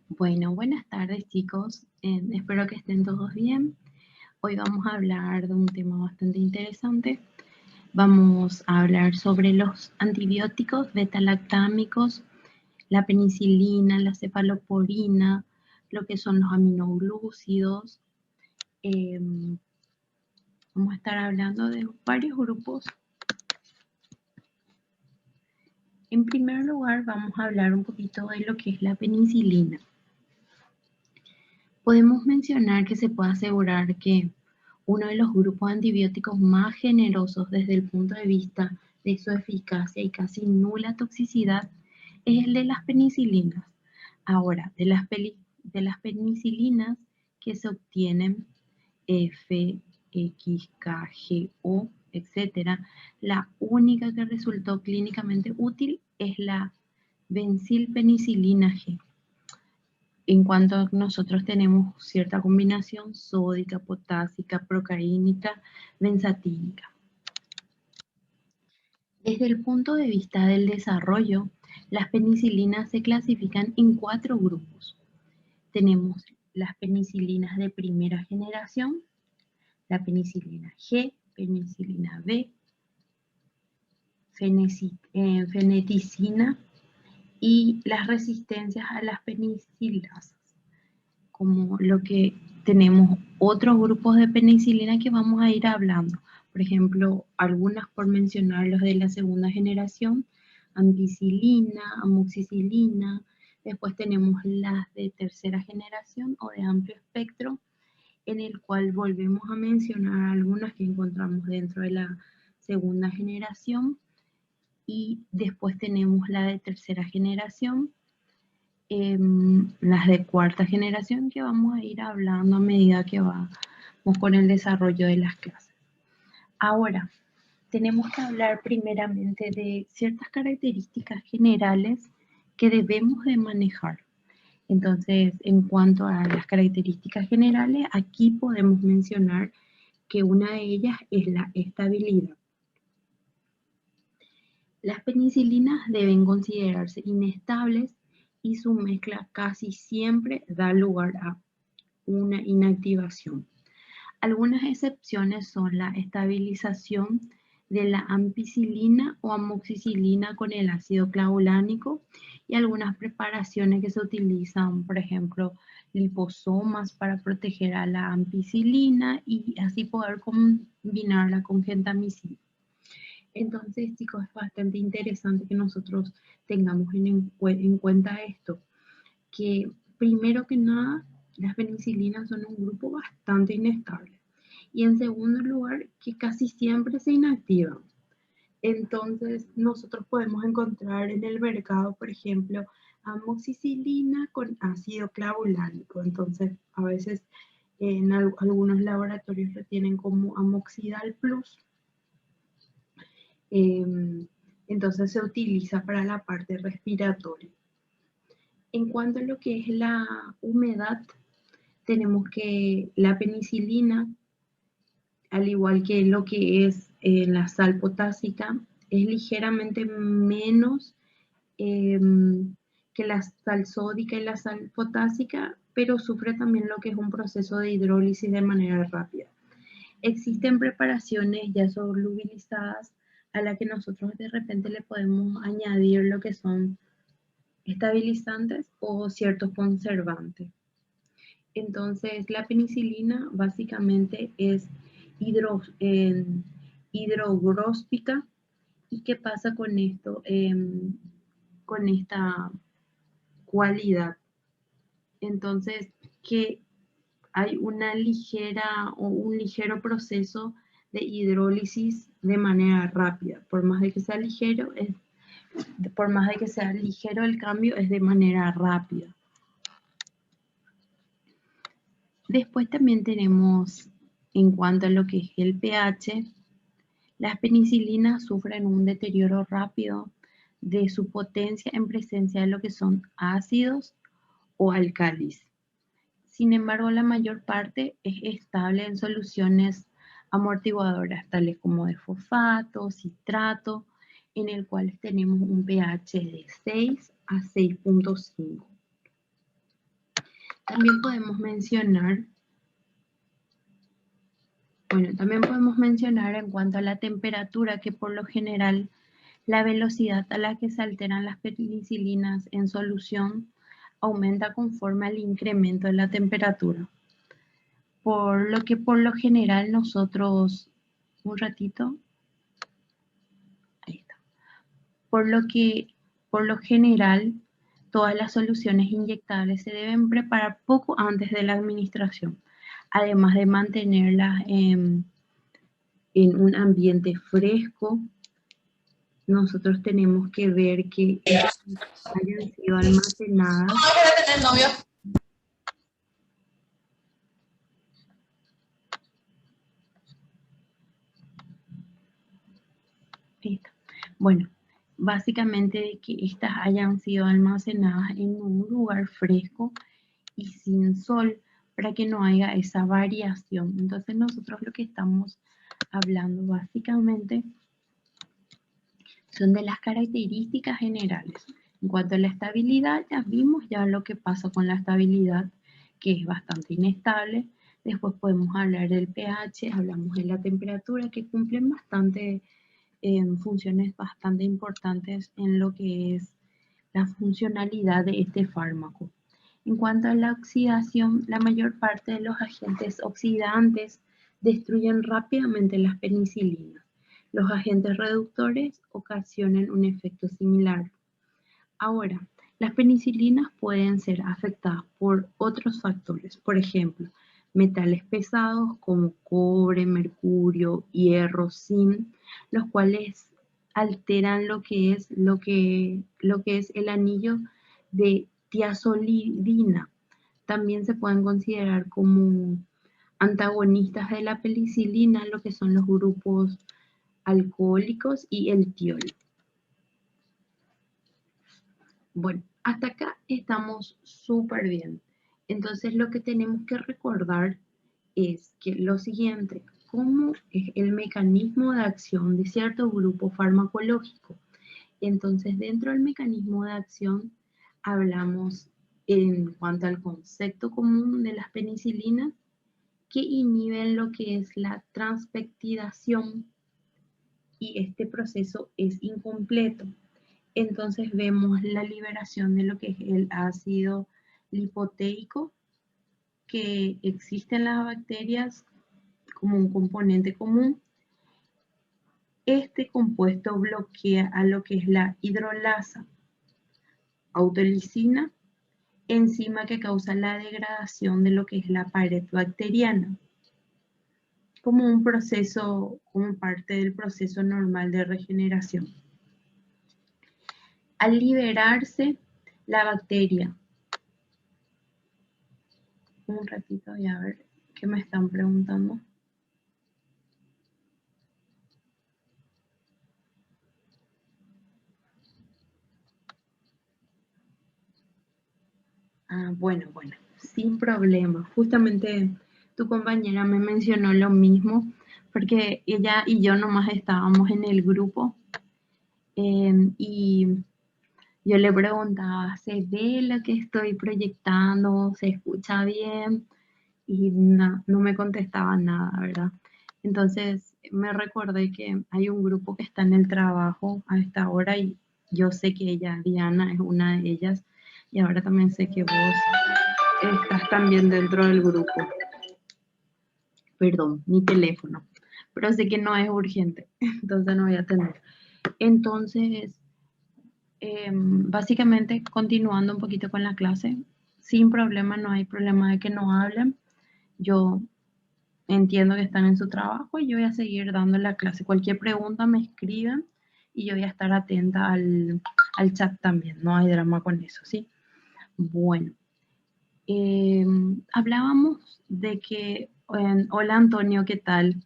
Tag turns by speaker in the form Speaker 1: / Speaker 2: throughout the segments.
Speaker 1: Bueno, buenas tardes chicos. Espero que estén todos bien. Hoy vamos a hablar de un tema bastante interesante. Vamos a hablar sobre los antibióticos beta-lactámicos, la penicilina, la cefalosporina, lo que son los aminoglúcidos. Em, Vamos a estar hablando de varios grupos. En primer lugar, vamos a hablar un poquito de lo que es la penicilina. Podemos mencionar que se puede asegurar que uno de los grupos antibióticos más generosos desde el punto de vista de su eficacia y casi nula toxicidad es el de las penicilinas. Ahora, de las penicilinas que se obtienen F, X, K, G, O, etcétera, la única que resultó clínicamente útil es la bencilpenicilina G. En cuanto a nosotros tenemos cierta combinación sódica, potásica, procaínica, benzatínica. Desde el punto de vista del desarrollo, las penicilinas se clasifican en 4 grupos. Tenemos las penicilinas de primera generación, la penicilina G, penicilina B, feneticina y las resistencias a las penicilasas, como lo que tenemos otros grupos de penicilina que vamos a ir hablando. Por ejemplo, algunas por mencionar los de la segunda generación, ampicilina, amoxicilina. Después tenemos las de tercera generación o de amplio espectro, en el cual volvemos a mencionar algunas que encontramos dentro de la segunda generación. Y después tenemos la de tercera generación, las de cuarta generación, que vamos a ir hablando a medida que vamos con el desarrollo de las clases. Ahora, tenemos que hablar primeramente de ciertas características generales que debemos de manejar. Entonces, en cuanto a las características generales, aquí podemos mencionar que una de ellas es la estabilidad. Las penicilinas deben considerarse inestables y su mezcla casi siempre da lugar a una inactivación. Algunas excepciones son la estabilización de la ampicilina o amoxicilina con el ácido clavulánico y algunas preparaciones que se utilizan, por ejemplo, liposomas para proteger a la ampicilina y así poder combinarla con gentamicina. Entonces, chicos, es bastante interesante que nosotros tengamos en cuenta esto, que primero que nada, las penicilinas son un grupo bastante inestable. Y en segundo lugar, que casi siempre se inactivan. Entonces, nosotros podemos encontrar en el mercado, por ejemplo, amoxicilina con ácido clavulánico. Entonces, a veces en algunos laboratorios lo tienen como amoxidal plus. Entonces se utiliza para la parte respiratoria. En cuanto a lo que es la humedad, tenemos que la penicilina, al igual que lo que es la sal potásica, es ligeramente menos eh, que la sal sódica y la sal potásica, pero sufre también lo que es un proceso de hidrólisis de manera rápida. Existen preparaciones ya solubilizadas a la que nosotros de repente le podemos añadir lo que son estabilizantes o ciertos conservantes. Entonces, la penicilina básicamente es hidrogróspica. ¿Y qué pasa con esto? Con esta cualidad. Entonces, que hay una ligera o un ligero proceso de hidrólisis de manera rápida. Por más de que sea ligero, por más de que sea ligero el cambio, es de manera rápida. Después también tenemos, en cuanto a lo que es el pH, las penicilinas sufren un deterioro rápido de su potencia en presencia de lo que son ácidos o álcalis. Sin embargo, la mayor parte es estable en soluciones amortiguadoras, tales como de fosfato, citrato, en el cual tenemos un pH de 6 a 6.5. También podemos mencionar, en cuanto a la temperatura, que por lo general la velocidad a la que se alteran las penicilinas en solución aumenta conforme al incremento de la temperatura. Por lo que por lo general nosotros, un ratito, ahí está. Por lo general todas las soluciones inyectables se deben preparar poco antes de la administración, además de mantenerlas en un ambiente fresco. Nosotros tenemos que ver que hayan sido almacenadas. Bueno, básicamente que estas hayan sido almacenadas en un lugar fresco y sin sol, para que no haya esa variación. Entonces nosotros lo que estamos hablando básicamente son de las características generales. En cuanto a la estabilidad, ya vimos ya lo que pasa con la estabilidad, que es bastante inestable. Después podemos hablar del pH, hablamos de la temperatura, que cumplen bastante funciones bastante importantes en lo que es la funcionalidad de este fármaco. En cuanto a la oxidación, la mayor parte de los agentes oxidantes destruyen rápidamente las penicilinas. Los agentes reductores ocasionan un efecto similar. Ahora, las penicilinas pueden ser afectadas por otros factores, por ejemplo, metales pesados como cobre, mercurio, hierro, zinc, los cuales alteran lo que es el anillo de tiazolidina. También se pueden considerar como antagonistas de la penicilina, lo que son los grupos alcohólicos y el tiol. Bueno, hasta acá estamos súper bien. Entonces lo que tenemos que recordar es que lo siguiente, ¿cómo es el mecanismo de acción de cierto grupo farmacológico? Entonces dentro del mecanismo de acción hablamos en cuanto al concepto común de las penicilinas, que inhiben lo que es la transpeptidación, y este proceso es incompleto. Entonces vemos la liberación de lo que es el ácido lipoteico, que existe en las bacterias como un componente común. Este compuesto bloquea a lo que es la hidrolasa autolisina, enzima que causa la degradación de lo que es la pared bacteriana, como un proceso, como parte del proceso normal de regeneración. Al liberarse la bacteria, un ratito y a ver qué me están preguntando. Bueno, sin problema. Justamente tu compañera me mencionó lo mismo, porque ella y yo nomás estábamos en el grupo y yo le preguntaba, ¿se ve lo que estoy proyectando? ¿Se escucha bien? Y no me contestaba nada, ¿verdad? Entonces me recordé que hay un grupo que está en el trabajo a esta hora y yo sé que ella, Diana, es una de ellas, y ahora también sé que vos estás también dentro del grupo. Perdón, mi teléfono, pero sé que no es urgente, entonces no voy a atender. Entonces, básicamente, continuando un poquito con la clase, sin problema, no hay problema de que no hablen. Yo entiendo que están en su trabajo y yo voy a seguir dando la clase. Cualquier pregunta me escriben y yo voy a estar atenta al chat también, no hay drama con eso, ¿sí? Bueno, hablábamos de que, hola Antonio, ¿qué tal?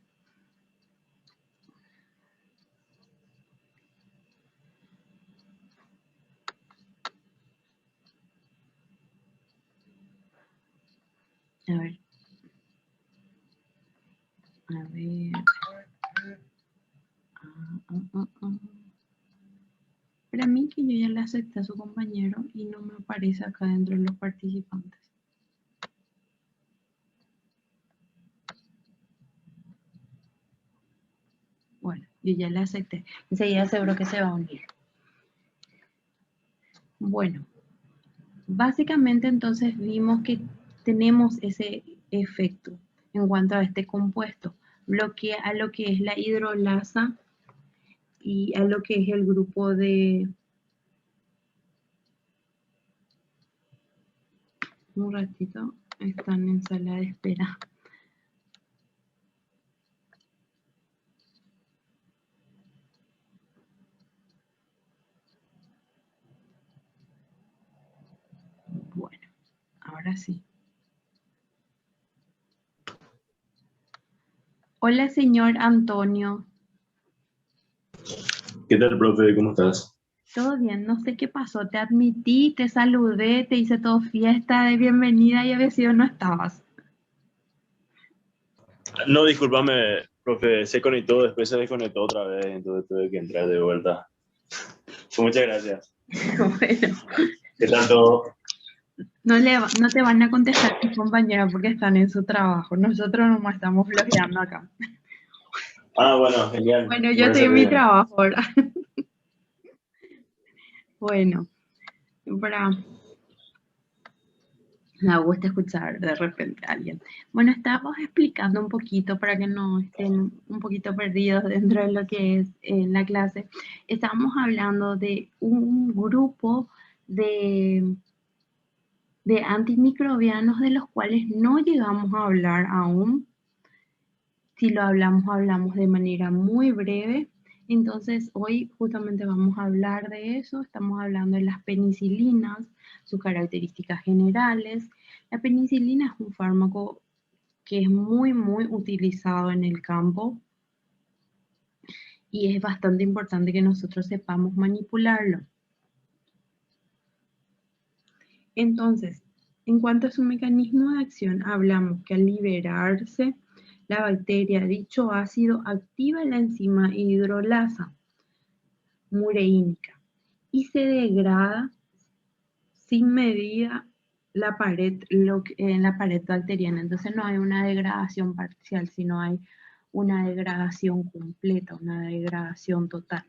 Speaker 1: A ver. A ver. Para mí que yo ya le acepté a su compañero y no me aparece acá dentro de los participantes. Yo ya le acepté. Enseguida seguro que se va a unir. Bueno, básicamente entonces vimos que tenemos ese efecto en cuanto a este compuesto. Bloquea a lo que es la hidrolasa y a lo que es el grupo de... Un ratito, están en sala de espera. Bueno, ahora sí. Hola, señor Antonio.
Speaker 2: ¿Qué tal, profe? ¿Cómo estás?
Speaker 1: Todo bien, no sé qué pasó. Te admití, te saludé, te hice todo fiesta de bienvenida y a veces no estabas.
Speaker 2: No, discúlpame, profe, se conectó, después se desconectó otra vez, entonces tuve que entrar de vuelta. Muchas gracias.
Speaker 1: Bueno,
Speaker 2: ¿Qué tal todo?
Speaker 1: no te van a contestar tus compañeras porque están en su trabajo. Nosotros nomás estamos flojeando acá.
Speaker 2: Ah, bueno, genial.
Speaker 1: Bueno,
Speaker 2: Me
Speaker 1: yo estoy
Speaker 2: parece
Speaker 1: en
Speaker 2: muy
Speaker 1: mi
Speaker 2: bien.
Speaker 1: trabajo ahora. Bueno, para me gusta escuchar de repente a alguien. Bueno, estábamos explicando un poquito para que no estén un poquito perdidos dentro de lo que es la clase. Estábamos hablando de un grupo de, de antimicrobianos de los cuales no llegamos a hablar aún. Si lo hablamos, hablamos de manera muy breve. Entonces, hoy justamente vamos a hablar de eso. Estamos hablando de las penicilinas, sus características generales. La penicilina es un fármaco que es muy utilizado en el campo y es bastante importante que nosotros sepamos manipularlo. Entonces, en cuanto a su mecanismo de acción, hablamos que al liberarse la bacteria, dicho ácido activa la enzima hidrolasa mureínica y se degrada sin medida en la pared bacteriana. Entonces no hay una degradación parcial, sino hay una degradación completa, una degradación total.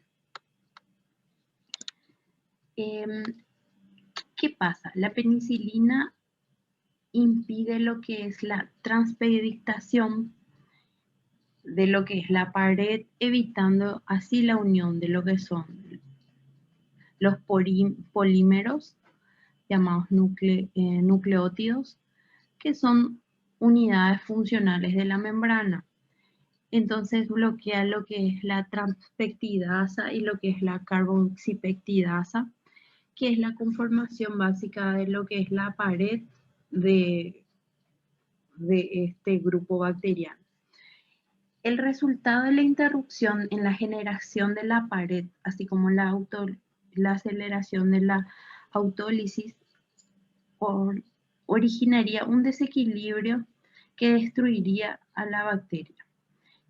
Speaker 1: ¿Qué pasa? La penicilina impide lo que es la transpedictación de lo que es la pared, evitando así la unión de lo que son los polímeros llamados nucleótidos, que son unidades funcionales de la membrana. Entonces bloquea lo que es la transpeptidasa y lo que es la carboxipeptidasa, que es la conformación básica de lo que es la pared de, de este grupo bacteriano. El resultado de la interrupción en la generación de la pared, así como la aceleración de la autólisis, originaría un desequilibrio que destruiría a la bacteria.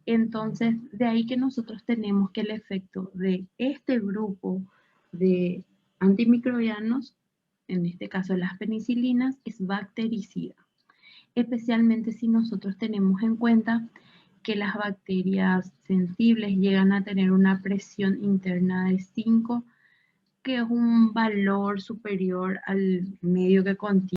Speaker 1: Entonces, de ahí que nosotros tenemos que el efecto de este grupo de antimicrobianos, en este caso las penicilinas, es bactericida, especialmente si nosotros tenemos en cuenta que las bacterias sensibles llegan a tener una presión interna de 5, que es un valor superior al medio que contiene